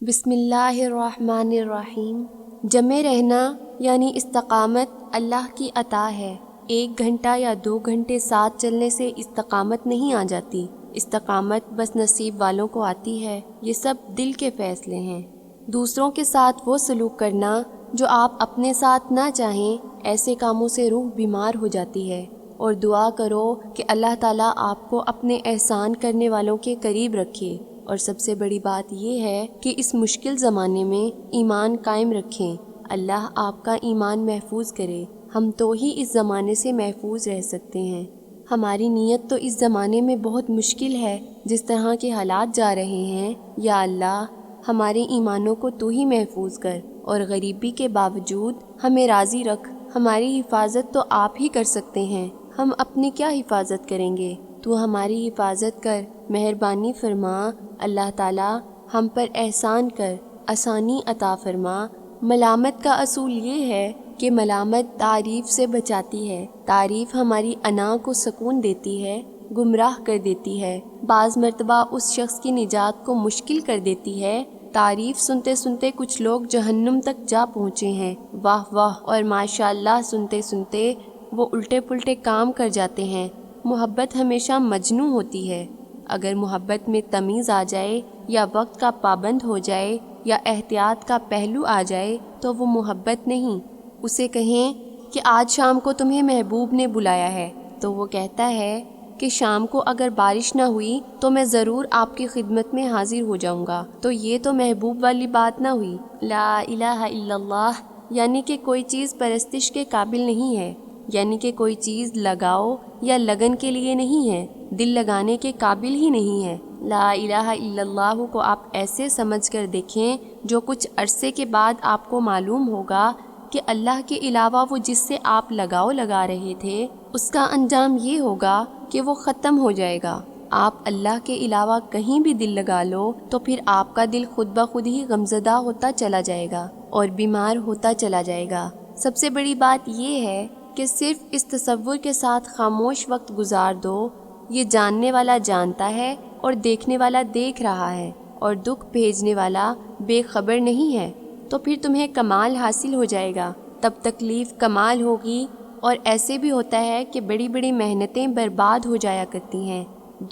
بسم اللہ الرحمن الرحیم۔ جمع رہنا یعنی استقامت اللہ کی عطا ہے۔ 1 گھنٹہ یا 2 گھنٹے ساتھ چلنے سے استقامت نہیں آ جاتی، استقامت بس نصیب والوں کو آتی ہے۔ یہ سب دل کے فیصلے ہیں۔ دوسروں کے ساتھ وہ سلوک کرنا جو آپ اپنے ساتھ نہ چاہیں، ایسے کاموں سے روح بیمار ہو جاتی ہے۔ اور دعا کرو کہ اللہ تعالیٰ آپ کو اپنے احسان کرنے والوں کے قریب رکھے۔ اور سب سے بڑی بات یہ ہے کہ اس مشکل زمانے میں ایمان قائم رکھیں۔ اللہ آپ کا ایمان محفوظ کرے۔ ہم تو ہی اس زمانے سے محفوظ رہ سکتے ہیں۔ ہماری نیت تو اس زمانے میں بہت مشکل ہے، جس طرح کے حالات جا رہے ہیں۔ یا اللہ، ہمارے ایمانوں کو تو ہی محفوظ کر اور غریبی کے باوجود ہمیں راضی رکھ۔ ہماری حفاظت تو آپ ہی کر سکتے ہیں، ہم اپنی کیا حفاظت کریں گے؟ تو ہماری حفاظت کر، مہربانی فرما۔ اللہ تعالیٰ ہم پر احسان کر، آسانی عطا فرما۔ ملامت کا اصول یہ ہے کہ ملامت تعریف سے بچاتی ہے۔ تعریف ہماری انا کو سکون دیتی ہے، گمراہ کر دیتی ہے، بعض مرتبہ اس شخص کی نجات کو مشکل کر دیتی ہے۔ تعریف سنتے سنتے کچھ لوگ جہنم تک جا پہنچے ہیں، واہ واہ اور ماشاء اللہ سنتے سنتے وہ الٹے پلٹے کام کر جاتے ہیں۔ محبت ہمیشہ مجنوں ہوتی ہے۔ اگر محبت میں تمیز آ جائے یا وقت کا پابند ہو جائے یا احتیاط کا پہلو آ جائے تو وہ محبت نہیں۔ اسے کہیں کہ آج شام کو تمہیں محبوب نے بلایا ہے، تو وہ کہتا ہے کہ شام کو اگر بارش نہ ہوئی تو میں ضرور آپ کی خدمت میں حاضر ہو جاؤں گا۔ تو یہ تو محبوب والی بات نہ ہوئی۔ لا الہ الا اللہ یعنی کہ کوئی چیز پرستش کے قابل نہیں ہے، یعنی کہ کوئی چیز لگاؤ یا لگن کے لیے نہیں ہے، دل لگانے کے قابل ہی نہیں ہے۔ لا الہ الا اللہ کو آپ ایسے سمجھ کر دیکھیں، جو کچھ عرصے کے بعد آپ کو معلوم ہوگا کہ اللہ کے علاوہ وہ جس سے آپ لگاؤ لگا رہے تھے، اس کا انجام یہ ہوگا کہ وہ ختم ہو جائے گا۔ آپ اللہ کے علاوہ کہیں بھی دل لگا لو تو پھر آپ کا دل خود بخود ہی غمزدہ ہوتا چلا جائے گا اور بیمار ہوتا چلا جائے گا۔ سب سے بڑی بات یہ ہے کہ صرف اس تصور کے ساتھ خاموش وقت گزار دو، یہ جاننے والا جانتا ہے اور دیکھنے والا دیکھ رہا ہے اور دکھ بھیجنے والا بے خبر نہیں ہے، تو پھر تمہیں کمال حاصل ہو جائے گا، تب تکلیف کمال ہوگی۔ اور ایسے بھی ہوتا ہے کہ بڑی بڑی محنتیں برباد ہو جایا کرتی ہیں۔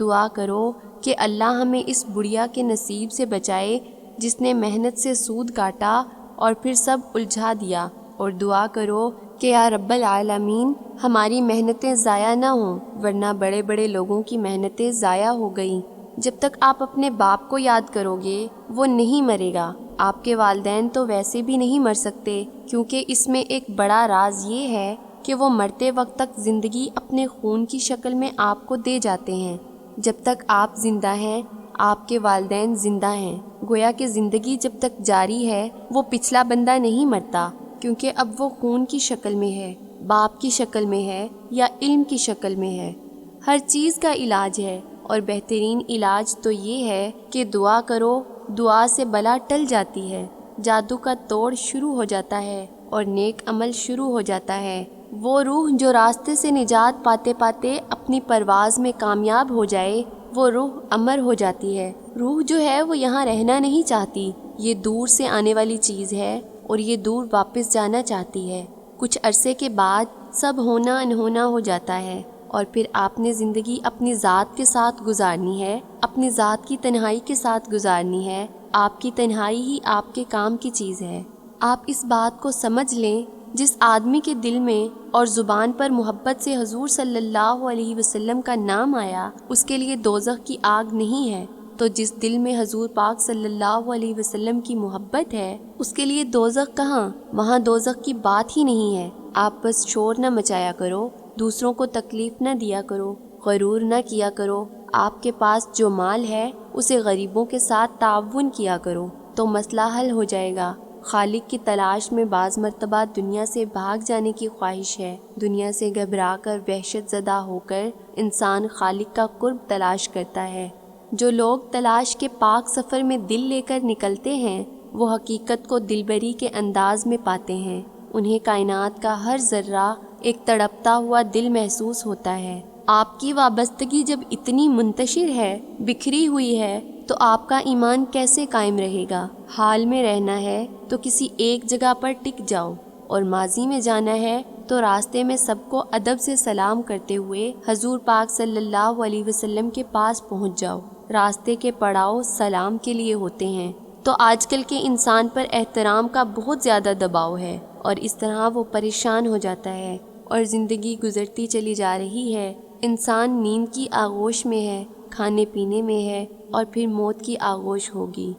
دعا کرو کہ اللہ ہمیں اس بڑھیا کے نصیب سے بچائے جس نے محنت سے سود کاٹا اور پھر سب الجھا دیا، اور دعا کرو کہ یا رب العالمین ہماری محنتیں ضائع نہ ہوں، ورنہ بڑے بڑے لوگوں کی محنتیں ضائع ہو گئیں۔ جب تک آپ اپنے باپ کو یاد کرو گے وہ نہیں مرے گا۔ آپ کے والدین تو ویسے بھی نہیں مر سکتے، کیونکہ اس میں ایک بڑا راز یہ ہے کہ وہ مرتے وقت تک زندگی اپنے خون کی شکل میں آپ کو دے جاتے ہیں۔ جب تک آپ زندہ ہیں آپ کے والدین زندہ ہیں، گویا کہ زندگی جب تک جاری ہے وہ پچھلا بندہ نہیں مرتا، کیونکہ اب وہ خون کی شکل میں ہے، باپ کی شکل میں ہے یا علم کی شکل میں ہے۔ ہر چیز کا علاج ہے، اور بہترین علاج تو یہ ہے کہ دعا کرو، دعا سے بلا ٹل جاتی ہے، جادو کا توڑ شروع ہو جاتا ہے اور نیک عمل شروع ہو جاتا ہے۔ وہ روح جو راستے سے نجات پاتے پاتے اپنی پرواز میں کامیاب ہو جائے، وہ روح امر ہو جاتی ہے۔ روح جو ہے وہ یہاں رہنا نہیں چاہتی، یہ دور سے آنے والی چیز ہے اور یہ دور واپس جانا چاہتی ہے۔ کچھ عرصے کے بعد سب ہونا انہونا ہو جاتا ہے، اور پھر آپ نے زندگی اپنی ذات کے ساتھ گزارنی ہے، اپنی ذات کی تنہائی کے ساتھ گزارنی ہے۔ آپ کی تنہائی ہی آپ کے کام کی چیز ہے۔ آپ اس بات کو سمجھ لیں، جس آدمی کے دل میں اور زبان پر محبت سے حضور صلی اللہ علیہ وسلم کا نام آیا، اس کے لیے دوزخ کی آگ نہیں ہے۔ تو جس دل میں حضور پاک صلی اللہ علیہ وسلم کی محبت ہے، اس کے لیے دوزخ کہاں؟ وہاں دوزخ کی بات ہی نہیں ہے۔ آپ بس شور نہ مچایا کرو، دوسروں کو تکلیف نہ دیا کرو، غرور نہ کیا کرو۔ آپ کے پاس جو مال ہے اسے غریبوں کے ساتھ تعاون کیا کرو، تو مسئلہ حل ہو جائے گا۔ خالق کی تلاش میں بعض مرتبہ دنیا سے بھاگ جانے کی خواہش ہے۔ دنیا سے گھبرا کر وحشت زدہ ہو کر انسان خالق کا قرب تلاش کرتا ہے۔ جو لوگ تلاش کے پاک سفر میں دل لے کر نکلتے ہیں، وہ حقیقت کو دلبری کے انداز میں پاتے ہیں۔ انہیں کائنات کا ہر ذرہ ایک تڑپتا ہوا دل محسوس ہوتا ہے۔ آپ کی وابستگی جب اتنی منتشر ہے، بکھری ہوئی ہے، تو آپ کا ایمان کیسے قائم رہے گا؟ حال میں رہنا ہے تو کسی ایک جگہ پر ٹک جاؤ، اور ماضی میں جانا ہے تو راستے میں سب کو ادب سے سلام کرتے ہوئے حضور پاک صلی اللہ علیہ وسلم کے پاس پہنچ جاؤ۔ راستے کے پڑاؤ سلام کے لیے ہوتے ہیں۔ تو آج کل کے انسان پر احترام کا بہت زیادہ دباؤ ہے، اور اس طرح وہ پریشان ہو جاتا ہے، اور زندگی گزرتی چلی جا رہی ہے۔ انسان نیند کی آغوش میں ہے، کھانے پینے میں ہے، اور پھر موت کی آغوش ہوگی۔